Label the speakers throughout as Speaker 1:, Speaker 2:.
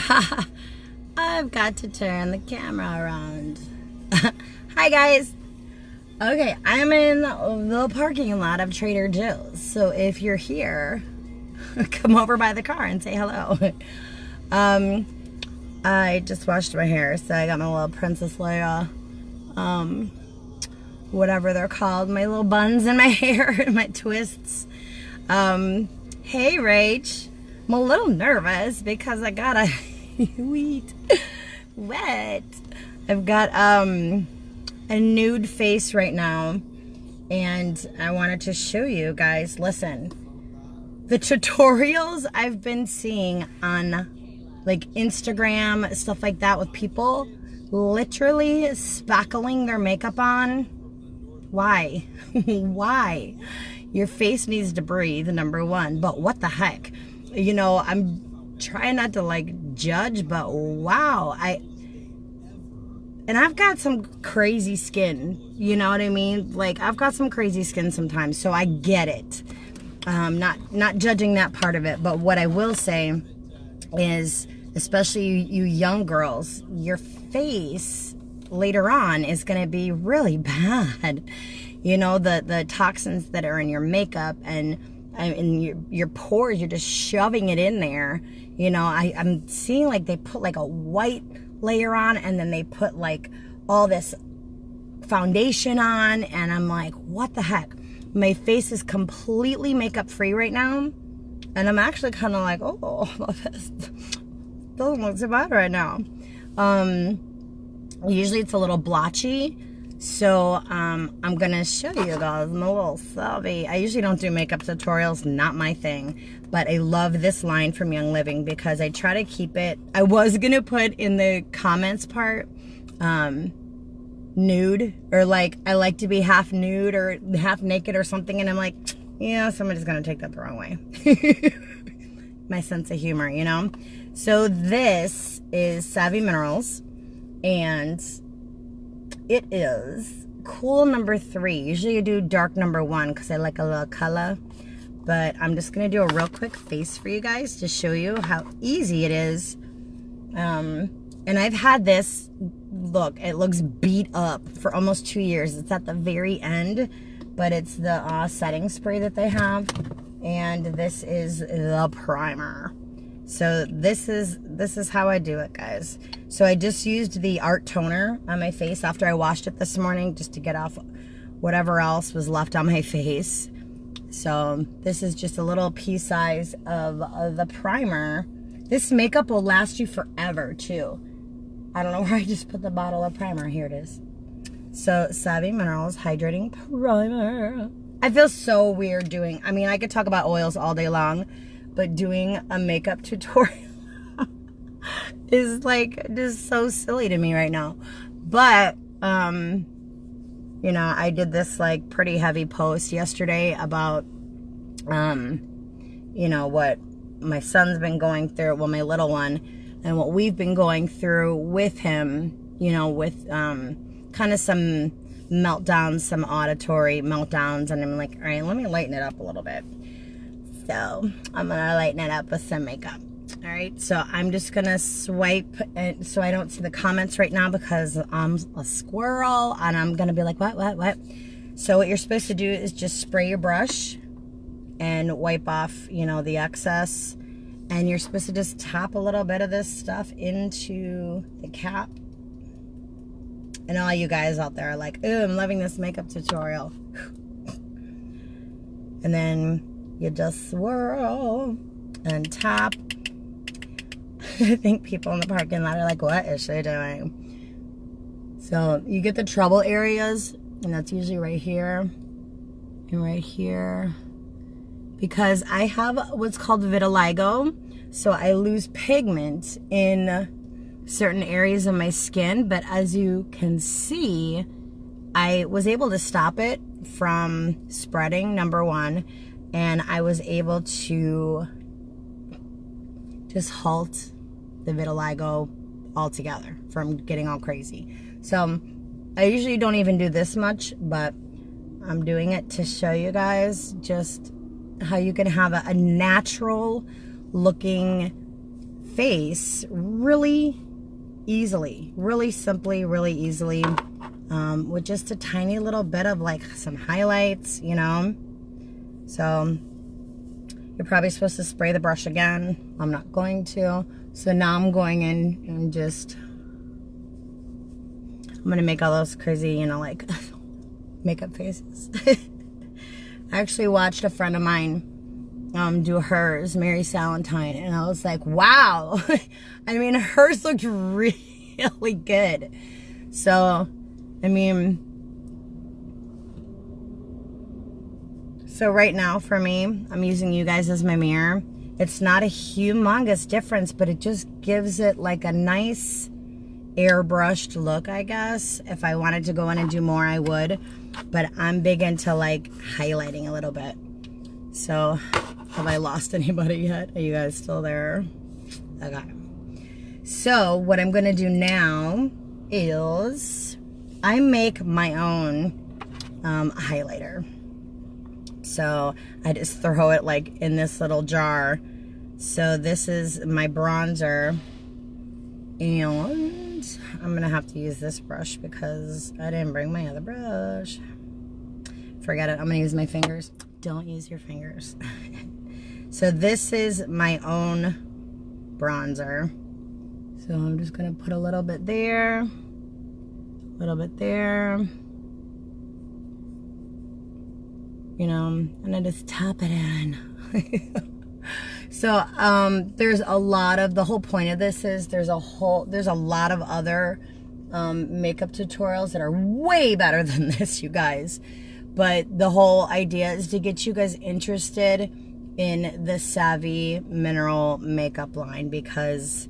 Speaker 1: I've got to turn the camera around. Hi guys. Okay, I'm in the parking lot of Trader Joe's. So if you're here, come over by the car and say hello. I just washed my hair, so I got my little Princess Leia, whatever they're called, my little buns in my hair and my twists. Hey Rach, I'm a little nervous because I got a wet. I've got a nude face right now, and I wanted to show you guys. Listen, the tutorials I've been seeing on like Instagram, stuff like that, with people literally spackling their makeup on. Why? Why? Your face needs to breathe, number one, but what the heck? You know, I'm trying not to like judge, but wow, I've got some crazy skin, you know what I mean? Like, I've got some crazy skin sometimes, so I get it. Not judging that part of it, but what I will say is, especially you young girls, your face later on is going to be really bad. You know, the toxins that are in your makeup and your pores, you're just shoving it in there. You know, I'm seeing like they put like a white layer on and then they put like all this foundation on, and I'm like, what the heck? My face is completely makeup free right now, and I'm actually kind of like, oh, my face doesn't look so bad right now. Usually it's a little blotchy, so I'm gonna show you guys my little selfie. I usually don't do makeup tutorials, not my thing, but I love this line from Young Living because I try to keep it. I was gonna put in the comments part nude, or like I like to be half nude or half naked or something, and I'm like, yeah, somebody's gonna take that the wrong way. My sense of humor, you know. So this is Savvy Minerals, and it is cool number 3. Usually you do dark number 1 because I like a little color, but I'm just gonna do a real quick face for you guys to show you how easy it is. And I've had this, look, it looks beat up for almost 2 years. It's at the very end, but it's the setting spray that they have, and this is the primer. So this is how I do it, guys. So I just used the Art Toner on my face after I washed it this morning, just to get off whatever else was left on my face. So this is just a little pea size of the primer. This makeup will last you forever too. I don't know where I just put the bottle of primer. Here it is. So Savvy Minerals Hydrating Primer. I feel so weird doing, I mean, I could talk about oils all day long, but doing a makeup tutorial is like just so silly to me right now. But you know, I did this like pretty heavy post yesterday about you know, what my son's been going through, well, my little one, and what we've been going through with him, you know, with kind of some meltdowns, some auditory meltdowns, and I'm like, all right, let me lighten it up a little bit. So I'm gonna lighten it up with some makeup. All right, so I'm just gonna swipe it so I don't see the comments right now because I'm a squirrel and I'm gonna be like, what? So what you're supposed to do is just spray your brush and wipe off, you know, the excess, and you're supposed to just tap a little bit of this stuff into the cap. And all you guys out there are like, ooh, I'm loving this makeup tutorial. And then you just swirl and tap. I think people in the parking lot are like, what is she doing? So you get the trouble areas, and that's usually right here and right here. Because I have what's called vitiligo, so I lose pigment in certain areas of my skin, but as you can see, I was able to stop it from spreading, number 1, and I was able to just halt the vitiligo altogether from getting all crazy. So I usually don't even do this much, but I'm doing it to show you guys just how you can have a natural looking face really easily, really simply, really easily, with just a tiny little bit of like some highlights, you know. So you're probably supposed to spray the brush again. I'm not going to. So now I'm going in and just, I'm gonna make all those crazy, you know, like makeup faces. I actually watched a friend of mine do hers, Mary Salentine, and I was like, wow. I mean, hers looked really good. So, I mean, so right now for me, I'm using you guys as my mirror. It's not a humongous difference, but it just gives it like a nice airbrushed look, I guess. If I wanted to go in and do more, I would. But I'm big into like highlighting a little bit. So, have I lost anybody yet? Are you guys still there? Okay. So, what I'm going to do now is I make my own highlighter. So, I just throw it like in this little jar. So, this is my bronzer. And I'm going to have to use this brush because I didn't bring my other brush. Forget it. I'm going to use my fingers. Don't use your fingers. So this is my own bronzer. So I'm just going to put a little bit there. A little bit there. You know, and I just tap it in. So there's a lot of, the whole point of this is there's a lot of other makeup tutorials that are way better than this, you guys. But the whole idea is to get you guys interested in the Savvy Mineral makeup line because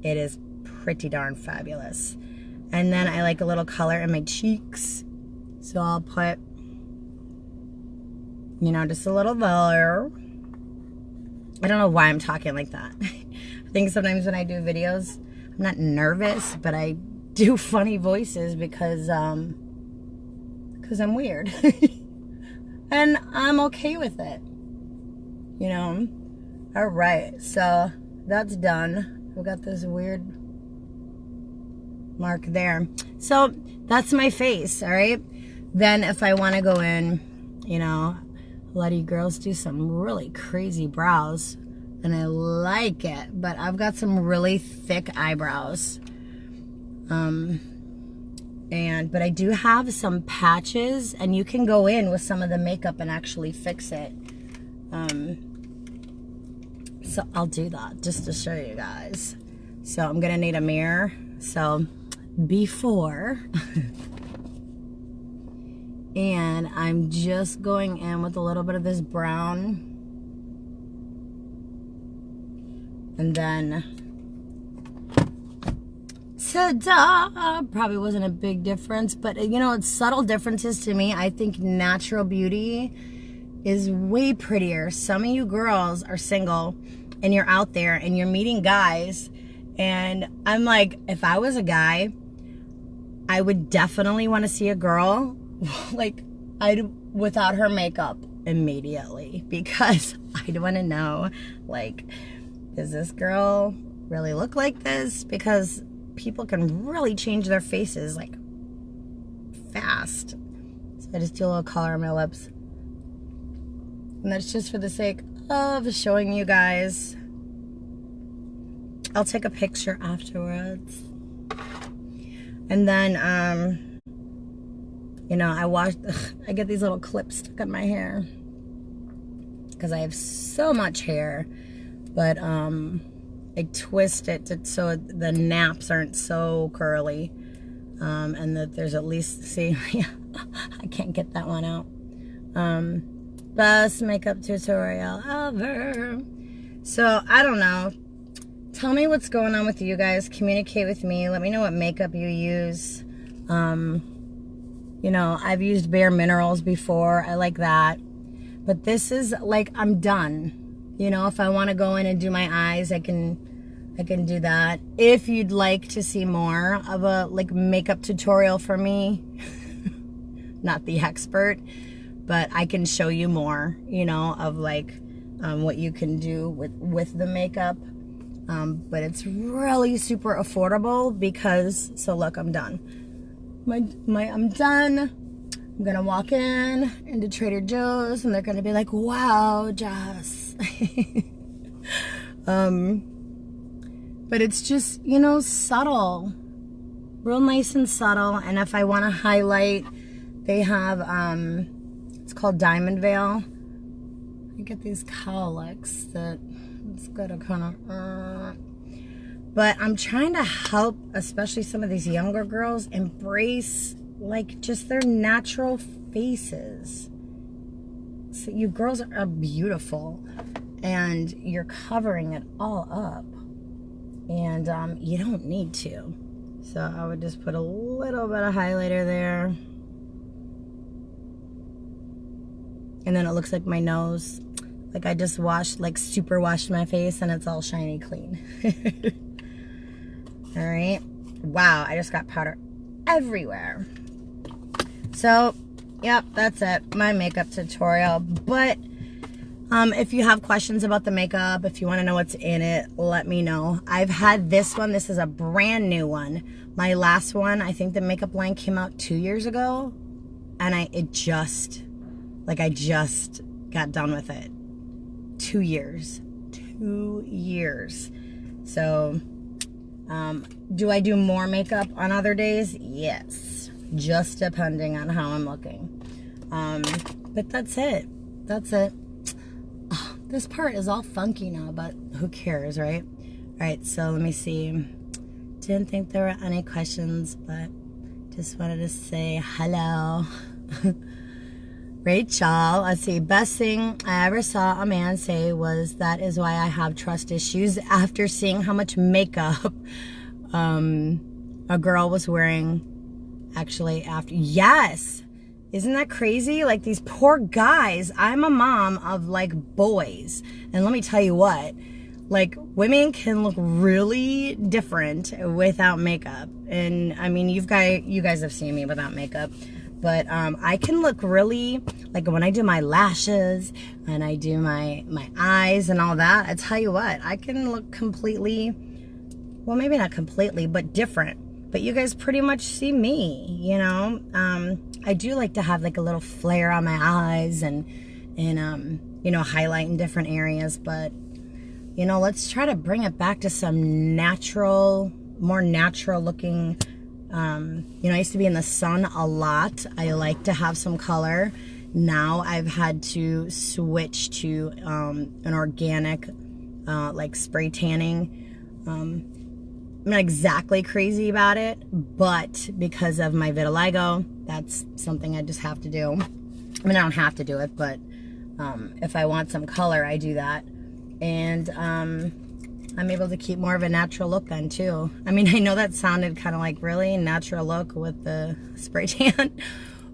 Speaker 1: it is pretty darn fabulous. And then I like a little color in my cheeks. So I'll put, you know, just a little there. I don't know why I'm talking like that. I think sometimes when I do videos, I'm not nervous, but I do funny voices because I'm weird. And I'm okay with it. You know? Alright, so that's done. We've got this weird mark there. So that's my face, alright? Then if I want to go in, you know, a lot of you girls do some really crazy brows. And I like it. But I've got some really thick eyebrows. But I do have some patches, and you can go in with some of the makeup and actually fix it. So I'll do that just to show you guys. So I'm gonna need a mirror. So before, and I'm just going in with a little bit of this brown, and then ta-da! Probably wasn't a big difference, but you know, it's subtle differences to me. I think natural beauty is way prettier. Some of you girls are single and you're out there and you're meeting guys, and I'm like, if I was a guy, I would definitely want to see a girl like without her makeup immediately, because I'd want to know, like, does this girl really look like this? Because people can really change their faces like fast. So I just do a little color on my lips, and that's just for the sake of showing you guys. I'll take a picture afterwards. And then you know, I get these little clips stuck in my hair because I have so much hair, but I twist it so the naps aren't so curly, and that there's at least, see, I can't get that one out. Best makeup tutorial ever. So I don't know, tell me what's going on with you guys. Communicate with me. Let me know what makeup you use. You know, I've used Bare Minerals before. I like that, but this is like, I'm done. You know, if I want to go in and do my eyes, I can do that. If you'd like to see more of a like makeup tutorial for me, not the expert, but I can show you more, you know, of like what you can do with the makeup. But it's really super affordable because, so look, I'm done. I'm done. I'm gonna walk into Trader Joe's and they're gonna be like, wow, Jess. But it's just, you know, subtle, real nice and subtle. And if I want to highlight, they have, it's called Diamond Veil. You get these cowlicks that it's got to kind of, but I'm trying to help, especially some of these younger girls, embrace like just their natural faces. So you girls are beautiful and you're covering it all up. And you don't need to. So I would just put a little bit of highlighter there. And then it looks like my nose. Like I just washed, like super washed my face and it's all shiny clean. All right. Wow, I just got powder everywhere. So, yep, that's it. My makeup tutorial. But if you have questions about the makeup, if you want to know what's in it, let me know. I've had this one. This is a brand new one. My last one, I think the makeup line came out 2 years ago. And I just got done with it. 2 years. 2 years. So, do I do more makeup on other days? Yes. Just depending on how I'm looking. But that's it. That's it. This part is all funky now, but who cares, right? All right, so let me see. Didn't think there were any questions, but just wanted to say hello. Rachel, let's see. Best thing I ever saw a man say was, that is why I have trust issues, after seeing how much makeup a girl was wearing. Actually, after. Yes. Isn't that crazy? Like these poor guys. I'm a mom of like boys. And let me tell you what, like women can look really different without makeup. And I mean, you guys have seen me without makeup, but I can look really, like when I do my lashes and I do my eyes and all that, I tell you what, I can look completely, well, maybe not completely, but different. But you guys pretty much see me, you know. I do like to have like a little flare on my eyes and you know, highlight in different areas. But, you know, let's try to bring it back to some natural, more natural looking. You know, I used to be in the sun a lot. I like to have some color. Now I've had to switch to an organic, like spray tanning. I'm not exactly crazy about it, but because of my vitiligo, that's something I just have to do. I mean, I don't have to do it, but if I want some color, I do that. And I'm able to keep more of a natural look then too. I mean, I know that sounded kind of like really natural look with the spray tan,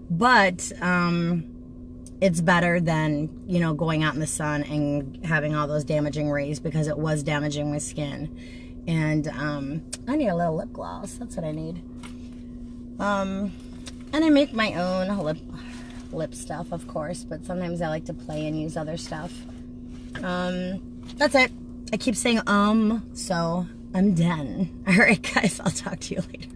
Speaker 1: but it's better than, you know, going out in the sun and having all those damaging rays, because it was damaging my skin. And I need a little lip gloss. That's what I need. And I make my own lip stuff, of course, but sometimes I like to play and use other stuff. That's it. I keep saying so I'm done. All right, guys, I'll talk to you later.